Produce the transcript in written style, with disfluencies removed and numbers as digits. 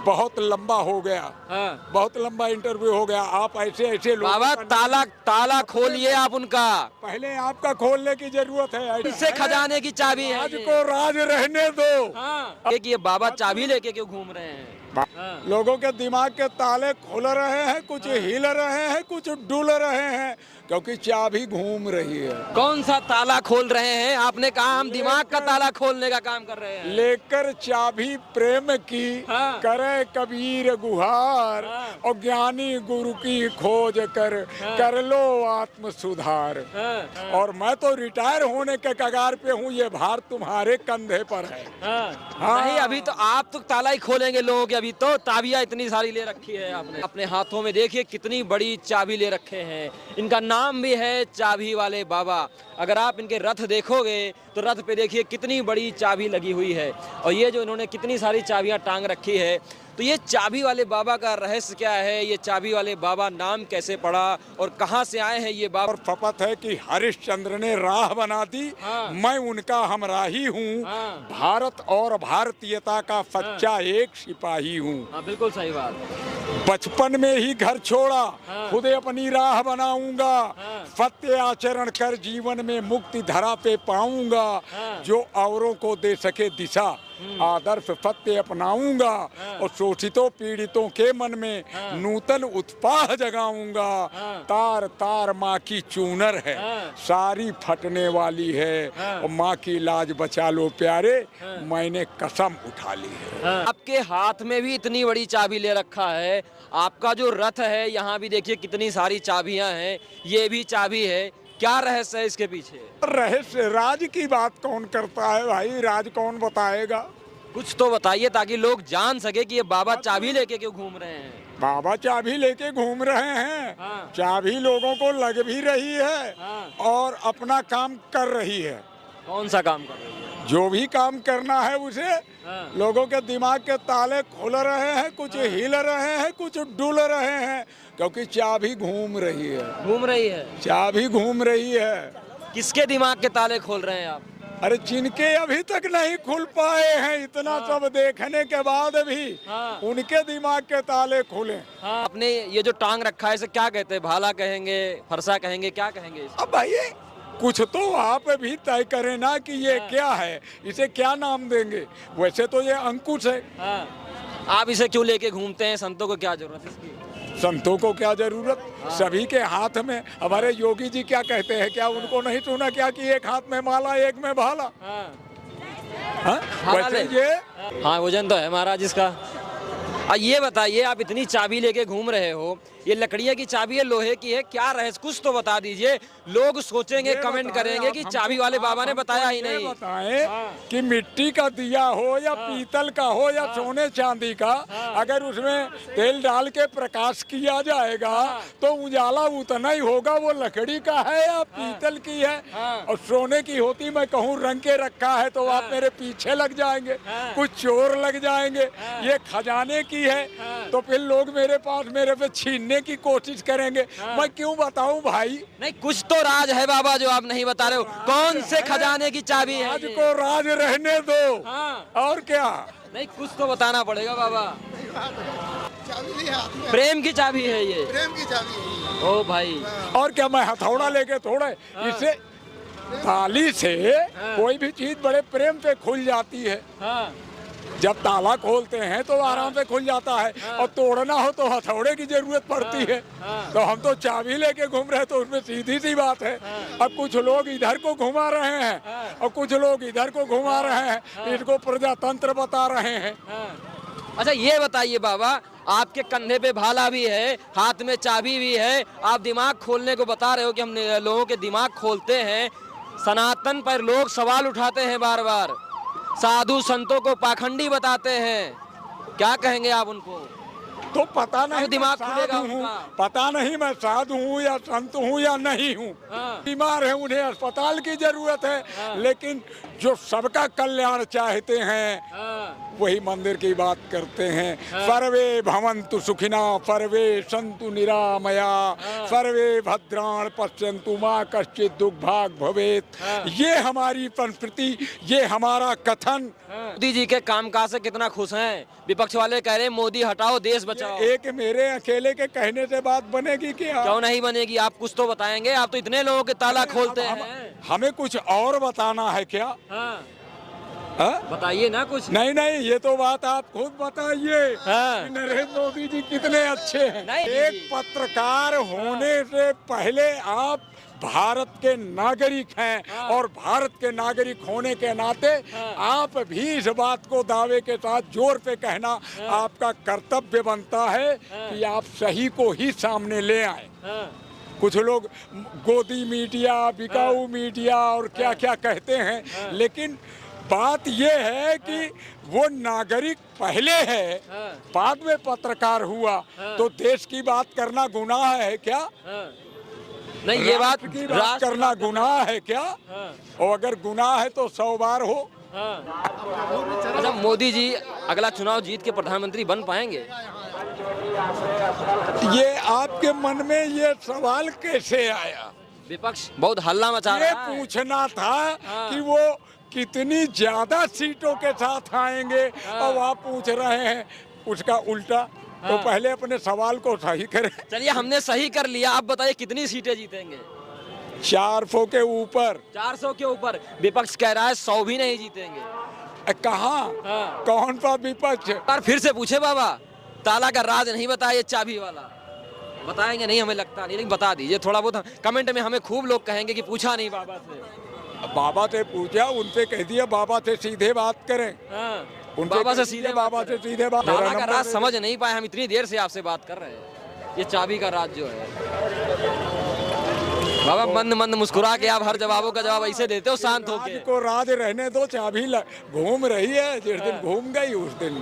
बहुत लंबा हो गया। हाँ। बहुत लंबा इंटरव्यू हो गया। आप ऐसे ऐसे लोग बाबा ताला खोलिए आप उनका। पहले आपका खोलने की जरूरत है। इससे खजाने की चाबी है राज ये। को राज रहने दो। हाँ। कि ये बाबा चाबी लेके क्यों घूम रहे हैं? हाँ। लोगों के दिमाग के ताले खुल रहे हैं, कुछ हिल रहे हैं, कुछ डुल रहे हैं, क्योंकि चाबी घूम रही है। कौन सा ताला खोल रहे हैं? आपने कहा हम दिमाग का ताला खोलने का काम कर रहे हैं। लेकर चाबी प्रेम की हाँ। करे कबीर गुहार, हाँ। और ज्ञानी गुरु की खोज कर लो आत्म सुधार। हाँ। और मैं तो रिटायर होने के कगार पे हूँ, ये भार तुम्हारे कंधे पर है। हाँ। नहीं, अभी तो आप तो ताला ही खोलेंगे लोगों के। अभी तो चाबियां इतनी सारी ले रखी है आपने अपने हाथों में। देखिए कितनी बड़ी चाबी ले रखे हैं। इनका नाम भी है चाबी वाले बाबा। अगर आप इनके रथ देखोगे तो रथ पे देखिए कितनी बड़ी चाबी लगी हुई है। और ये जो इन्होंने कितनी सारी चाबियां टांग रखी है, तो ये चाबी वाले बाबा का रहस्य क्या है? ये चाबी वाले बाबा नाम कैसे पड़ा और कहाँ से आए हैं ये बाबा? और फपत है कि हरिश्चंद्र ने राह बना दी। हाँ। मैं उनका हमराही हूँ। हाँ। भारत और भारतीयता का सच्चा एक सिपाही हूँ। हाँ, बिल्कुल सही बात। बचपन में ही घर छोड़ा, हाँ। खुद अपनी राह बनाऊंगा। हाँ। सत्य आचरण कर जीवन में मुक्ति धरा पे पाऊंगा। हाँ। जो औरों को दे सके दिशा, आदर्श सत्य अपनाऊंगा। और शोषितों पीड़ितों के मन में नूतन उत्साह जगाऊंगा। तार तार माँ की चूनर है, सारी फटने वाली है। और माँ की लाज बचा लो प्यारे, मैंने कसम उठा ली है। आपके हाथ में भी इतनी बड़ी चाबी ले रखा है। आपका जो रथ है यहाँ भी देखिए कितनी सारी चाबियां हैं। ये भी चाबी है। क्या रहस्य है इसके पीछे? रहस्य राज की बात कौन करता है भाई? राज कौन बताएगा? कुछ तो बताइए ताकि लोग जान सके कि ये बाबा चाबी लेके क्यों घूम रहे हैं। बाबा चाबी लेके घूम रहे हैं। हाँ। चाबी लोगों को लग भी रही है। हाँ। और अपना काम कर रही है। कौन सा काम कर रही है? जो भी काम करना है उसे। हाँ। लोगों के दिमाग के ताले खुल रहे हैं, कुछ हिल रहे हैं, कुछ डुल रहे हैं, क्योंकि चाबी घूम रही है। घूम रही है। चाबी घूम रही है। किसके दिमाग के ताले खोल रहे हैं आप? अरे जिनके अभी तक नहीं खुल पाए हैं, इतना सब देखने के बाद भी उनके दिमाग के ताले खुले। आपने ये जो टांग रखा है इसे क्या कहते हैं? भाला कहेंगे, फरसा कहेंगे, क्या कहेंगे इसे? अब भाई कुछ तो आप भी तय करें ना कि ये क्या है, इसे क्या नाम देंगे। वैसे तो ये अंकुश है। आप इसे क्यों लेके घूमते हैं? संतों को क्या जरूरत है इसकी? संतों को क्या जरूरत? सभी के हाथ में। हमारे योगी जी क्या कहते हैं, क्या उनको नहीं सुना क्या कि एक हाथ में माला एक में भाला? हाँ? वैसे ये हाँ, वजन तो है महाराज इसका। ये बताइए, आप इतनी चाबी लेके घूम रहे हो, ये लकड़ियाँ की चाबी है, लोहे की है, क्या रहस्य? कुछ तो बता दीजिए। लोग सोचेंगे, कमेंट करेंगे कि चाबी वाले बाबा ने बताया ही नहीं। बताएं कि मिट्टी का दिया हो या पीतल का हो या सोने चांदी का, अगर उसमें तेल डाल के प्रकाश किया जाएगा तो उजाला उतना ही होगा। वो लकड़ी का है या पीतल की है? और सोने की होती मैं कहूँ रंग के रखा है तो आप मेरे पीछे लग जाएंगे, कुछ चोर लग जाएंगे। ये खजाने की है तो फिर लोग मेरे पास मेरे पे छीनने की कोशिश करेंगे। मैं क्यों बताऊं भाई? नहीं, कुछ तो राज है बाबा जो आप नहीं बता रहे हो। कौन से खजाने की चाबी है? राज को राज रहने दो। और क्या? नहीं, कुछ तो बताना पड़ेगा बाबा। प्रेम की चाबी है ये। प्रेम की चाबी है। ओ भाई। और क्या? मैं हथौड़ा लेके थोड़े इसे ताली से कोई भी चीज बड़े प्रेम से खुल जाती है। जब ताला खोलते हैं तो आराम से खुल जाता है, और तोड़ना हो तो हथौड़े की जरूरत पड़ती है। तो हम तो चाबी लेके घूम रहे हैं, तो उसमें सीधी सी बात है। अब कुछ लोग इधर को घुमा रहे हैं और कुछ लोग इधर को घुमा रहे हैं, इसको प्रजातंत्र बता रहे हैं। अच्छा ये बताइए बाबा, आपके कंधे पे भाला भी है, हाथ में चाबी भी है, आप दिमाग खोलने को बता रहे हो कि हम लोगों के दिमाग खोलते हैं। सनातन पर लोग सवाल उठाते हैं बार बार, साधु संतों को पाखंडी बताते हैं, क्या कहेंगे आप उनको? तो पता नहीं दिमाग खुलेगा हूँ, उनका। पता नहीं मैं साधु हूँ या संत हूँ या नहीं हूँ। बीमार है, उन्हें अस्पताल की जरूरत है। लेकिन जो सबका कल्याण चाहते हैं वही मंदिर की बात करते हैं। सर्वे भवन्तु सुखिना, सर्वे सन्तु निरामया, सर्वे भद्राण पश्यन्तु मा कश्चित् दुर्भाग भवेत्। ये हमारी संस्कृति, ये हमारा कथन। मोदी जी के कामकाज से कितना खुश हैं? विपक्ष वाले कह रहे हैं मोदी हटाओ देश बचाओ। एक मेरे अकेले के कहने से बात बनेगी क्या? क्यों नहीं बनेगी? आप कुछ तो बताएंगे। आप तो इतने लोगों के ताला खोलते हैं। हमें कुछ और बताना है क्या? बताइए ना कुछ। नहीं नहीं, ये तो बात आप खुद बताइए हाँ। कि नरेंद्र मोदी जी कितने अच्छे हैं। नहीं। एक पत्रकार होने से पहले आप भारत के नागरिक हैं और भारत के नागरिक होने के नाते आप भी इस बात को दावे के साथ जोर पे कहना आपका कर्तव्य बनता है कि आप सही को ही सामने ले आए। कुछ लोग गोदी मीडिया, बिकाऊ मीडिया और क्या क्या कहते हैं, लेकिन बात ये है कि वो नागरिक पहले है, बाद में पत्रकार हुआ, तो देश की बात करना गुनाह है क्या? नहीं, ये बात की बात करना गुनाह है क्या? और अगर गुनाह है तो 100 बार हो। अच्छा, मोदी जी अगला चुनाव जीत के प्रधानमंत्री बन पाएंगे? ये आपके मन में ये सवाल कैसे आया? विपक्ष बहुत हल्ला मचा ये रहा है। पूछना था कि वो कितनी ज्यादा सीटों के साथ आएंगे और आप पूछ रहे हैं उसका उल्टा। तो पहले अपने सवाल को सही करें। चलिए, हमने सही कर लिया। आप बताइए कितनी सीटें जीतेंगे? 400 के ऊपर। 400 के ऊपर। विपक्ष कह रहा है 100 भी नहीं जीतेंगे। कहाँ? कौन सा विपक्ष? पर फिर से पूछे बाबा, ताला का राज नहीं बताया, चाबी वाला बताएंगे? नहीं, हमें लगता नहीं, लेकिन बता दीजिए थोड़ा बहुत। कमेंट में हमें खूब लोग कहेंगे कि पूछा नहीं बाबा से। बाबा से पूछा, उनसे कह दिया बाबा से सीधे बात करें। बाबा से सीधे बात। ताला का राज समझ नहीं पाए हम, इतनी देर से आपसे बात कर रहे हैं। ये चाबी का राज जो है। बाबा मंद मंद मुस्कुरा के आप हर जवाबों का जवाब ऐसे देते हो शांत होके। राज को राज रहने दो, चाबी घूम रही है, जिस दिन घूम गई उस दिन